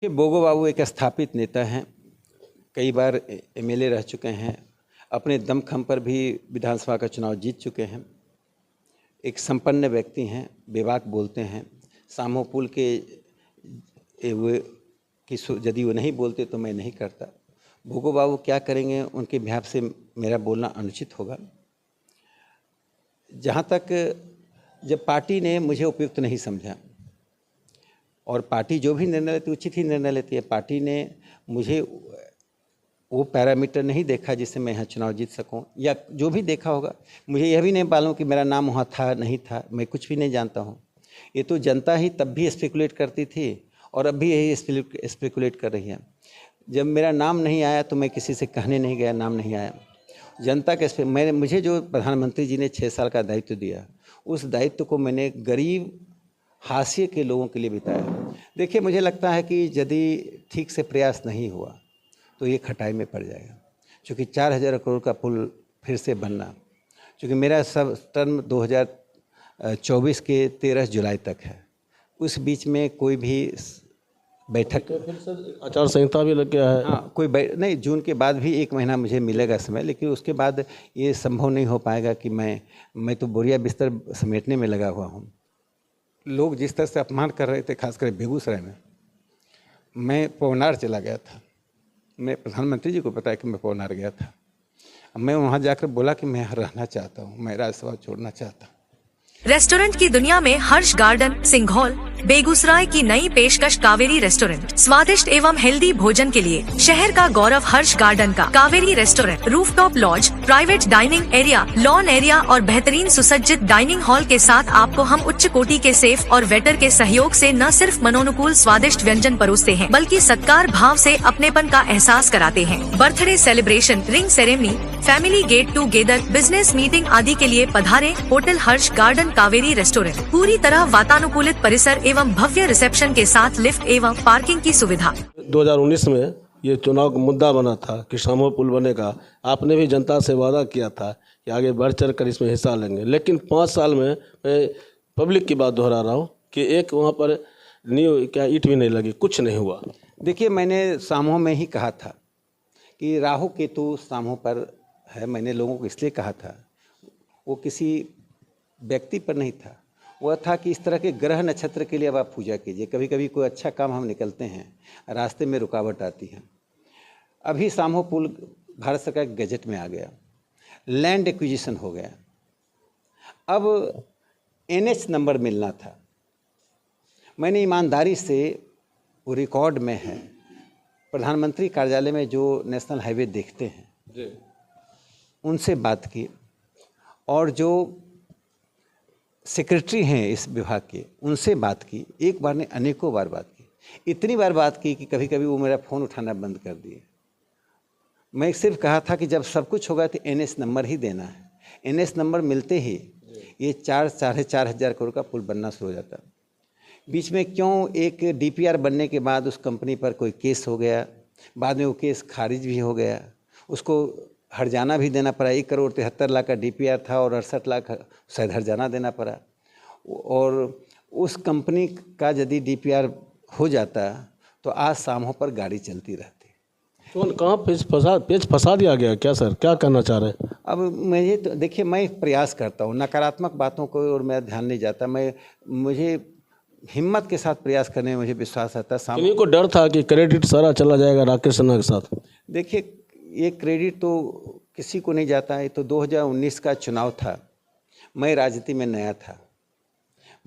कि बोगो बाबू एक स्थापित नेता हैं, कई बार एमएलए रह चुके हैं, अपने दमखम पर भी विधानसभा का चुनाव जीत चुके हैं। एक संपन्न व्यक्ति हैं, बेबाक बोलते हैं। सामो पुल के यदि वो नहीं बोलते तो मैं नहीं करता। बोगो बाबू क्या करेंगे, उनके बिहाफ से मेरा बोलना अनुचित होगा। जहाँ तक जब पार्टी ने मुझे उपयुक्त नहीं समझा, और पार्टी जो भी निर्णय लेती है उचित ही निर्णय लेती है, पार्टी ने मुझे वो पैरामीटर नहीं देखा जिससे मैं यहाँ चुनाव जीत सकूं, या जो भी देखा होगा, मुझे यह भी नहीं मालूम कि मेरा नाम वहाँ था नहीं था, मैं कुछ भी नहीं जानता हूँ। ये तो जनता ही तब भी स्पेकुलेट करती थी और अब भी यही स्पेकुलेट कर रही है। जब मेरा नाम नहीं आया तो मैं किसी से कहने नहीं गया, नाम नहीं आया। जनता के मुझे जो प्रधानमंत्री जी ने 6 साल का दायित्व दिया, उस दायित्व को मैंने गरीब हाशिए के लोगों के लिए बिताया। देखिए, मुझे लगता है कि यदि ठीक से प्रयास नहीं हुआ तो ये खटाई में पड़ जाएगा, क्योंकि 4000 करोड़ का पुल फिर से बनना, क्योंकि मेरा सब टर्म 2024 के 13 जुलाई तक है। उस बीच में कोई भी बैठक, फिर से आचार संहिता भी लग गया है। हाँ, कोई नहीं, जून के बाद भी 1 महीना मुझे मिलेगा समय, लेकिन उसके बाद ये संभव नहीं हो पाएगा कि मैं तो बोरिया बिस्तर समेटने में लगा हुआ हूँ। लोग जिस तरह से अपमान कर रहे थे, खासकर बेगूसराय में, मैं पवनार चला गया था। मैं प्रधानमंत्री जी को पता है कि मैं पवनार गया था। मैं वहाँ जाकर बोला कि मैं यहाँ रहना चाहता हूँ, मैं राज्यसभा छोड़ना चाहता हूँ। रेस्टोरेंट की दुनिया में हर्ष गार्डन, सिंघौल, बेगूसराय की नई पेशकश कावेरी रेस्टोरेंट। स्वादिष्ट एवं हेल्दी भोजन के लिए शहर का गौरव हर्ष गार्डन का Kaveri restaurant. Rooftop lodge, private dining area, lawn area और बेहतरीन सुसज्जित डाइनिंग हॉल के साथ आपको हम उच्च कोटि के सेफ और वेटर के सहयोग से न सिर्फ मनोनुकूल स्वादिष्ट व्यंजन परोसते हैं, बल्कि सत्कार भाव से अपनेपन का एहसास कराते हैं। Birthday celebration, ring ceremony, family get together, business meeting आदि के लिए पधारे होटल हर्ष गार्डन कावेरी रेस्टोरेंट। पूरी तरह वातानुकूलित परिसर एवं भव्य रिसेप्शन के साथ लिफ्ट एवं पार्किंग की सुविधा। 2019 में ये चुनाव का मुद्दा बना था कि सामो पुल बनेगा। आपने भी जनता से वादा किया था कि आगे बढ़ चढ़ कर इसमें हिस्सा लेंगे, लेकिन 5 साल में मैं पब्लिक की बात दोहरा रहा हूँ कि एक वहाँ पर क्या ईंट भी नहीं लगी, कुछ नहीं हुआ। देखिए, मैंने सामो में ही कहा था कि राहु केतु सामो पर है। मैंने लोगों को इसलिए कहा था, वो किसी व्यक्ति पर नहीं था, वह था कि इस तरह के ग्रह नक्षत्र के लिए अब आप पूजा कीजिए। कभी कभी कोई अच्छा काम हम निकलते हैं, रास्ते में रुकावट आती है। अभी सामो पुल भारत सरकार के गजट में आ गया, लैंड एक्विजिशन हो गया। अब NH नंबर मिलना था। मैंने ईमानदारी से, वो रिकॉर्ड में है, प्रधानमंत्री कार्यालय में जो नेशनल हाईवे देखते हैं उनसे बात की, और जो सेक्रेटरी हैं इस विभाग के उनसे बात की। एक बार ने अनेकों बार बात की, इतनी बार बात की कि कभी कभी वो मेरा फ़ोन उठाना बंद कर दिए। मैं सिर्फ कहा था कि जब सब कुछ होगा तो NH नंबर ही देना है। NH नंबर मिलते ही ये 4,500 करोड़ का पुल बनना शुरू हो जाता। बीच में क्यों एक DPR बनने के बाद उस कंपनी पर कोई केस हो गया, बाद में वो केस खारिज भी हो गया, उसको हर्जाना भी देना पड़ा। 1 करोड़ 73 लाख का DPR था और 68 लाख शायद हर्जाना देना पड़ा। और उस कंपनी का यदि DPR हो जाता तो आज सामो पर गाड़ी चलती रहती। तो कहाँ पेच फंसा दिया गया क्या सर, क्या करना चाह रहे हैं? अब मुझे तो देखिए, मैं प्रयास करता हूँ, नकारात्मक बातों को और मेरा ध्यान नहीं जाता। मुझे हिम्मत के साथ प्रयास करने में मुझे विश्वास आता है। इन्हीं को डर था कि क्रेडिट सारा चला जाएगा राकेश सिन्हा के साथ। देखिए, ये क्रेडिट तो किसी को नहीं जाता है। तो 2019 का चुनाव था, मैं राजनीति में नया था।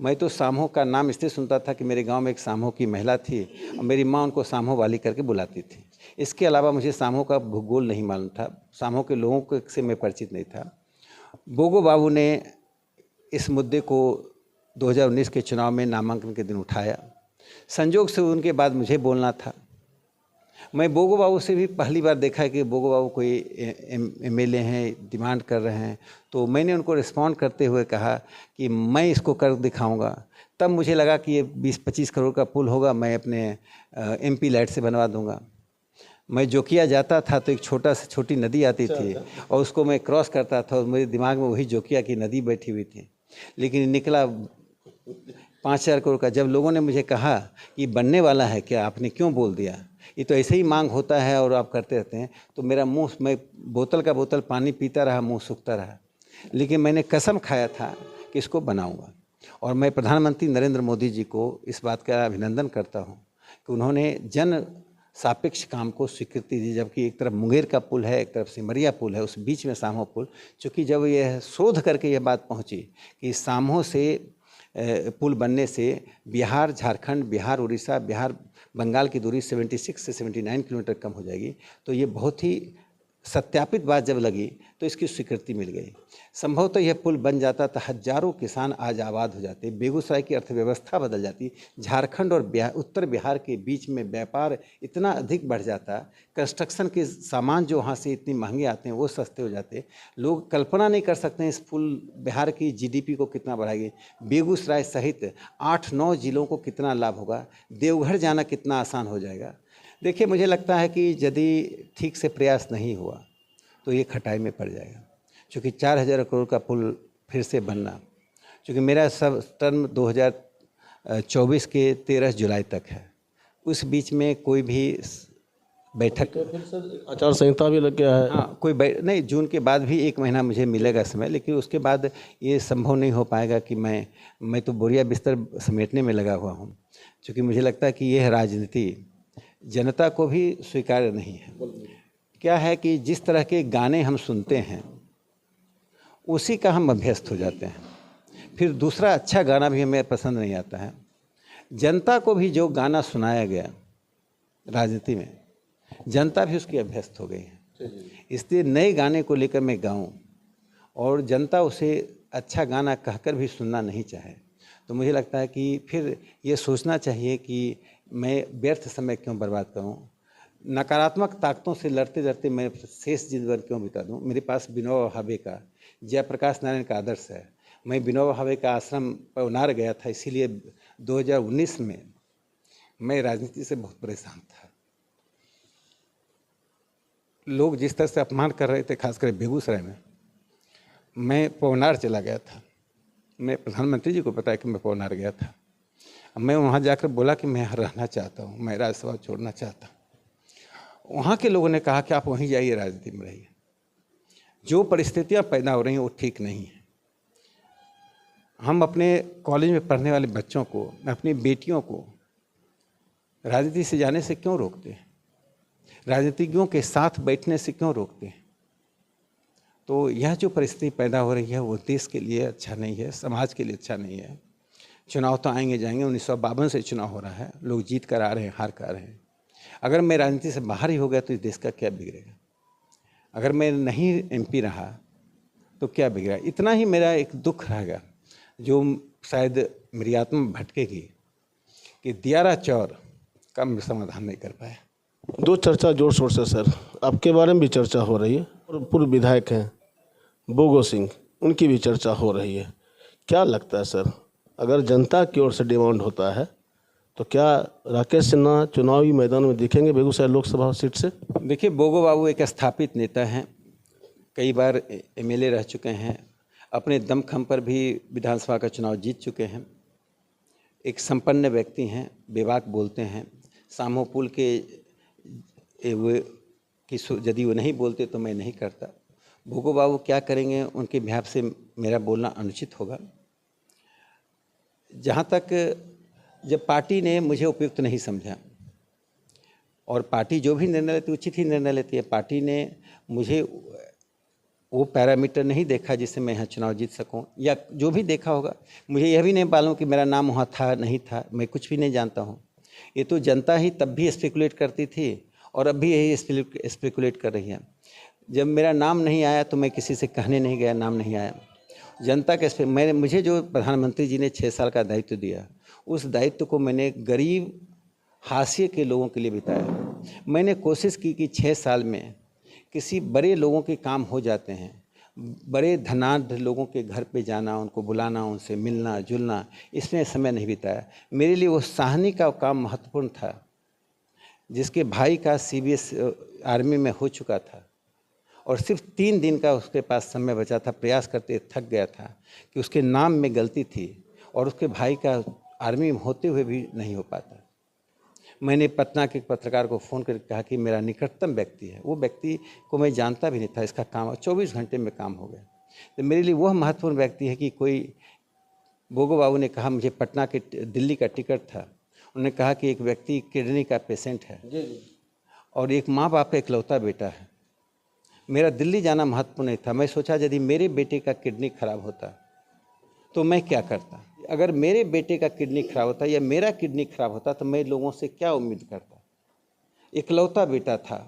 मैं तो सामो का नाम इसलिए सुनता था कि मेरे गांव में एक सामो की महिला थी और मेरी माँ उनको सामो वाली करके बुलाती थी। इसके अलावा मुझे सामो का भूगोल नहीं मालूम था, सामो के लोगों से मैं परिचित नहीं था। बोगो बाबू ने इस मुद्दे को 2019 के चुनाव में नामांकन के दिन उठाया। संजोग से उनके बाद मुझे बोलना था। मैं बोगो बाबू से भी पहली बार देखा है कि बोगो बाबू कोई MLA हैं, डिमांड कर रहे हैं, तो मैंने उनको रिस्पॉन्ड करते हुए कहा कि मैं इसको कर दिखाऊंगा। तब मुझे लगा कि ये 20-25 करोड़ का पुल होगा, मैं अपने MP लाइट से बनवा दूंगा। मैं जोकिया जाता था तो एक छोटी नदी आती थी और उसको मैं क्रॉस करता था और मेरे दिमाग में वही जोकिया की नदी बैठी हुई थी। लेकिन निकला 5,000 करोड़ का, जब लोगों ने मुझे कहा कि बनने वाला है क्या, आपने क्यों बोल दिया, ये तो ऐसे ही मांग होता है और आप करते रहते हैं, तो मेरा मुंह, मैं बोतल का बोतल पानी पीता रहा, मुंह सूखता रहा। लेकिन मैंने कसम खाया था कि इसको बनाऊंगा। और मैं प्रधानमंत्री नरेंद्र मोदी जी को इस बात का अभिनंदन करता हूं कि उन्होंने जन सापेक्ष काम को स्वीकृति दी, जबकि एक तरफ मुंगेर का पुल है, एक तरफ सिमरिया पुल है, उस बीच में सामहो पुल। चूँकि जब यह शोध करके यह बात पहुंची कि सामहो से पुल बनने से बिहार, झारखंड, बिहार, उड़ीसा, बिहार, बंगाल की दूरी 76 से 79 किलोमीटर कम हो जाएगी, तो ये बहुत ही सत्यापित बात जब लगी तो इसकी स्वीकृति मिल गई। संभवतः यह पुल बन जाता तो हजारों किसान आज आबाद हो जाते, बेगूसराय की अर्थव्यवस्था बदल जाती, झारखंड और उत्तर बिहार के बीच में व्यापार इतना अधिक बढ़ जाता, कंस्ट्रक्शन के सामान जो वहाँ से इतनी महंगे आते हैं वो सस्ते हो जाते। लोग कल्पना नहीं कर सकते हैं इस पुल बिहार की जीडीपी को कितना बढ़ाएगी, बेगूसराय सहित 8-9 जिलों को कितना लाभ होगा, देवघर जाना कितना आसान हो जाएगा। देखिए, मुझे लगता है कि यदि ठीक से प्रयास नहीं हुआ तो ये खटाई में पड़ जाएगा। क्योंकि 4,000 करोड़ का पुल फिर से बनना, क्योंकि मेरा सब टर्म 2024 के 13 जुलाई तक है, उस बीच में कोई भी बैठक, फिर सर आचार संहिता भी लग गया है। हाँ, कोई नहीं, जून के बाद भी 1 महीना मुझे मिलेगा समय, लेकिन उसके बाद ये संभव नहीं हो पाएगा कि मैं तो बोरिया बिस्तर समेटने में लगा हुआ हूँ। क्योंकि मुझे लगता है कि यह राजनीति जनता को भी स्वीकार्य नहीं है। क्या है कि जिस तरह के गाने हम सुनते हैं उसी का हम अभ्यस्त हो जाते हैं, फिर दूसरा अच्छा गाना भी हमें पसंद नहीं आता है। जनता को भी जो गाना सुनाया गया राजनीति में, जनता भी उसकी अभ्यस्त हो गई है। इसलिए नए गाने को लेकर मैं गाऊं और जनता उसे अच्छा गाना कहकर भी सुनना नहीं चाहे, तो मुझे लगता है कि फिर ये सोचना चाहिए कि मैं व्यर्थ समय क्यों बर्बाद करूं, नकारात्मक ताकतों से लड़ते लड़ते मैं शेष जीवन क्यों बिता दूं। मेरे पास विनोबा भावे का, जयप्रकाश नारायण का आदर्श है। मैं विनोबा भावे का आश्रम पवनार गया था, इसीलिए 2019 में मैं राजनीति से बहुत परेशान था। लोग जिस तरह से अपमान कर रहे थे, खासकर बेगूसराय में, मैं पवनार चला गया था। मैं प्रधानमंत्री जी को पता है कि मैं पवनार गया था। मैं वहाँ जाकर बोला कि मैं यहाँ रहना चाहता हूँ, मैं राज्यसभा छोड़ना चाहता हूँ। वहाँ के लोगों ने कहा कि आप वहीं जाइए, राजनीति में रहिए, जो परिस्थितियाँ पैदा हो रही हैं वो ठीक नहीं है। हम अपने कॉलेज में पढ़ने वाले बच्चों को, अपनी बेटियों को राजनीति से जाने से क्यों रोकते हैं, राजनीतिज्ञों के साथ बैठने से क्यों रोकते हैं। तो यह जो परिस्थिति पैदा हो रही है वो देश के लिए अच्छा नहीं है, समाज के लिए अच्छा नहीं है। चुनाव तो आएंगे जाएंगे, 1952 से चुनाव हो रहा है, लोग जीत कर आ रहे हैं, हार कर आ रहे हैं। अगर मैं राजनीति से बाहर ही हो गया तो इस देश का क्या बिगड़ेगा, अगर मैं नहीं एमपी रहा तो क्या बिगड़ा। इतना ही मेरा एक दुख रहेगा जो शायद मेरी आत्मा भटकेगी कि दियारा चौर का मैं समाधान नहीं कर पाया। दो चर्चा जोर शोर से सर आपके बारे में भी चर्चा हो रही है, और पूर्व विधायक हैं बोगो सिंह, उनकी भी चर्चा हो रही है। क्या लगता है सर, अगर जनता की ओर से डिमांड होता है तो क्या राकेश सिन्हा चुनावी मैदान में दिखेंगे बेगूसराय लोकसभा सीट से? देखिए, बोगो बाबू एक स्थापित नेता हैं, कई बार एमएलए रह चुके हैं, अपने दमखम पर भी विधानसभा का चुनाव जीत चुके हैं। एक संपन्न व्यक्ति हैं, बेबाक बोलते हैं। सामहो पुल के यदि वो नहीं बोलते तो मैं नहीं करता। बोगो बाबू क्या करेंगे, उनके बिहाफ से मेरा बोलना अनुचित होगा। जहाँ तक जब पार्टी ने मुझे उपयुक्त नहीं समझा, और पार्टी जो भी निर्णय लेती है उचित ही निर्णय लेती है, पार्टी ने मुझे वो पैरामीटर नहीं देखा जिससे मैं यहाँ चुनाव जीत सकूं, या जो भी देखा होगा, मुझे यह भी नहीं मालूम कि मेरा नाम वहाँ था नहीं था, मैं कुछ भी नहीं जानता हूँ। ये तो जनता ही तब भी स्पेकुलेट करती थी और अब भी यही स्पेकुलेट कर रही है। जब मेरा नाम नहीं आया तो मैं किसी से कहने नहीं गया, नाम नहीं आया। जनता के मुझे जो प्रधानमंत्री जी ने 6 साल का दायित्व दिया, उस दायित्व को मैंने गरीब हाशिए के लोगों के लिए बिताया। मैंने कोशिश की कि 6 साल में किसी बड़े लोगों के काम हो जाते हैं, बड़े धनाढ्य लोगों के घर पे जाना, उनको बुलाना, उनसे मिलना जुलना, इसमें समय नहीं बिताया। मेरे लिए वो साहनी का काम महत्वपूर्ण था, जिसके भाई का CBS आर्मी में हो चुका था और सिर्फ 3 दिन का उसके पास समय बचा था। प्रयास करते थक गया था कि उसके नाम में गलती थी और उसके भाई का आर्मी में होते हुए भी नहीं हो पाता। मैंने पटना के एक पत्रकार को फ़ोन करके कहा कि मेरा निकटतम व्यक्ति है, वो व्यक्ति को मैं जानता भी नहीं था, इसका काम 24 घंटे में काम हो गया। तो मेरे लिए वह महत्वपूर्ण व्यक्ति है कि कोई बोगो बाबू ने कहा, मुझे पटना के दिल्ली का टिकट था, उन्होंने कहा कि एक व्यक्ति किडनी का पेशेंट है और एक माँ बाप का इकलौता बेटा है। मेरा दिल्ली जाना महत्वपूर्ण नहीं था। मैं सोचा यदि मेरे बेटे का किडनी खराब होता तो मैं क्या करता, अगर मेरे बेटे का किडनी खराब होता या मेरा किडनी खराब होता तो मैं लोगों से क्या उम्मीद करता। इकलौता बेटा था,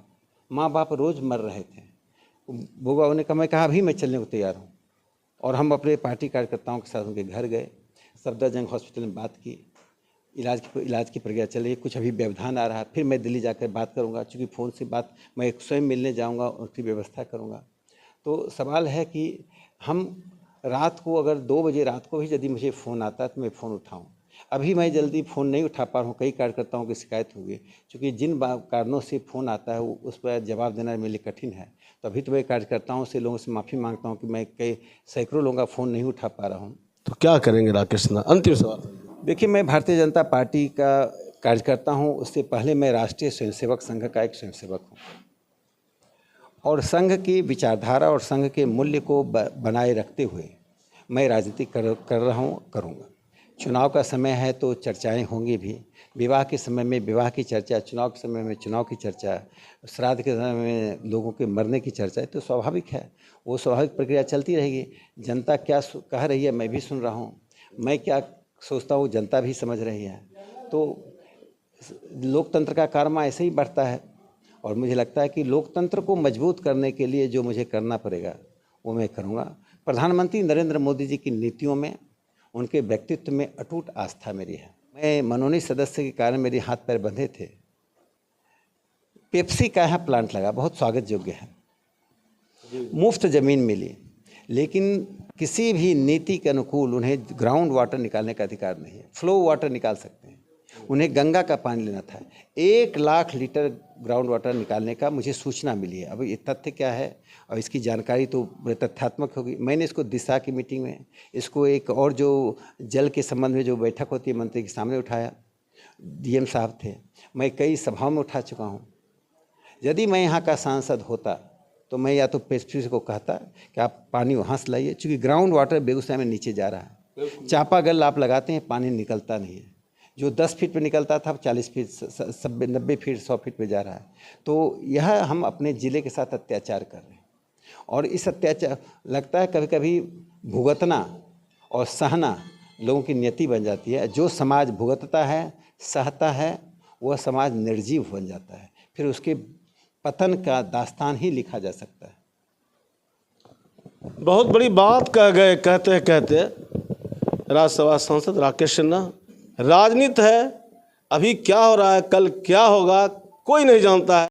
माँ बाप रोज़ मर रहे थे। बोगा ने कहा, मैं कहा अभी मैं चलने को तैयार हूँ। और हम अपने पार्टी कार्यकर्ताओं के साथ उनके घर गए, सफदरजंग हॉस्पिटल में बात की, इलाज की प्रक्रिया चल रही है। कुछ अभी व्यवधान आ रहा है, फिर मैं दिल्ली जाकर बात करूंगा, चूँकि फ़ोन से बात मैं स्वयं मिलने जाऊंगा, उसकी व्यवस्था करूंगा। तो सवाल है कि हम रात को अगर 2 बजे रात को भी यदि मुझे फ़ोन आता है तो मैं फ़ोन उठाऊं। अभी मैं जल्दी फ़ोन नहीं उठा पा रहा हूँ, कई कार्यकर्ताओं की शिकायत हुई है, चूँकि जिन कारणों से फ़ोन आता है उस पर जवाब देना मेरे लिए कठिन है। तो अभी तो मैं कार्यकर्ताओं से, लोगों से माफ़ी मांगता हूँ कि मैं कई सैकड़ों लोगों का फ़ोन नहीं उठा पा रहा हूँ। तो क्या करेंगे राकेश सिन्हा? अंतिम सवाल। देखिए, मैं भारतीय जनता पार्टी का कार्यकर्ता हूँ, उससे पहले मैं राष्ट्रीय स्वयंसेवक संघ का एक स्वयंसेवक हूँ और संघ की विचारधारा और संघ के मूल्य को बनाए रखते हुए मैं राजनीति कर रहा हूँ, करूँगा। चुनाव का समय है तो चर्चाएं होंगी भी, विवाह के समय में विवाह की चर्चा, चुनाव के समय में चुनाव की चर्चा, श्राद्ध के समय में लोगों के मरने की चर्चा, तो स्वाभाविक है, वो स्वाभाविक प्रक्रिया चलती रहेगी। जनता क्या कह रही है मैं भी सुन रहा हूँ, मैं क्या सोचता हूँ जनता भी समझ रही है। तो लोकतंत्र का कारमा ऐसे ही बढ़ता है और मुझे लगता है कि लोकतंत्र को मजबूत करने के लिए जो मुझे करना पड़ेगा वो मैं करूँगा। प्रधानमंत्री नरेंद्र मोदी जी की नीतियों में, उनके व्यक्तित्व में अटूट आस्था मेरी है। मैं मनोनीत सदस्य के कारण मेरे हाथ पैर बंधे थे। पेप्सी का यहाँ प्लांट लगा, बहुत स्वागत योग्य है, मुफ्त ज़मीन मिली, लेकिन किसी भी नीति के अनुकूल उन्हें ग्राउंड वाटर निकालने का अधिकार नहीं है। फ्लो वाटर निकाल सकते हैं, उन्हें गंगा का पानी लेना था। 1 लाख लीटर ग्राउंड वाटर निकालने का मुझे सूचना मिली है। अब ये तथ्य क्या है और इसकी जानकारी तो तथ्यात्मक होगी। मैंने इसको दिशा की मीटिंग में, इसको एक और जो जल के संबंध में जो बैठक होती है मंत्री के सामने उठाया, डीएम साहब थे, मैं कई सभाओं में उठा चुका हूँ। यदि मैं यहाँ का सांसद होता तो मैं या तो पेप्सी को कहता कि आप पानी वहाँ से लाइए, चूँकि ग्राउंड वाटर बेगूसराय में नीचे जा रहा है। चापाकल आप लगाते हैं, पानी निकलता नहीं है। जो 10 फीट पे निकलता था 40 फीट, 90 फीट, 100 फीट पे जा रहा है। तो यह हम अपने ज़िले के साथ अत्याचार कर रहे हैं और इस अत्याचार लगता है कभी कभी भुगतना और सहना लोगों की नियति बन जाती है। जो समाज भुगतता है, सहता है, वह समाज निर्जीव बन जाता है, फिर उसके पतन का दास्तान ही लिखा जा सकता है। बहुत बड़ी बात कह गए कहते कहते राज्यसभा सांसद राकेश सिन्हा। राजनीति है, अभी क्या हो रहा है, कल क्या होगा, कोई नहीं जानता है।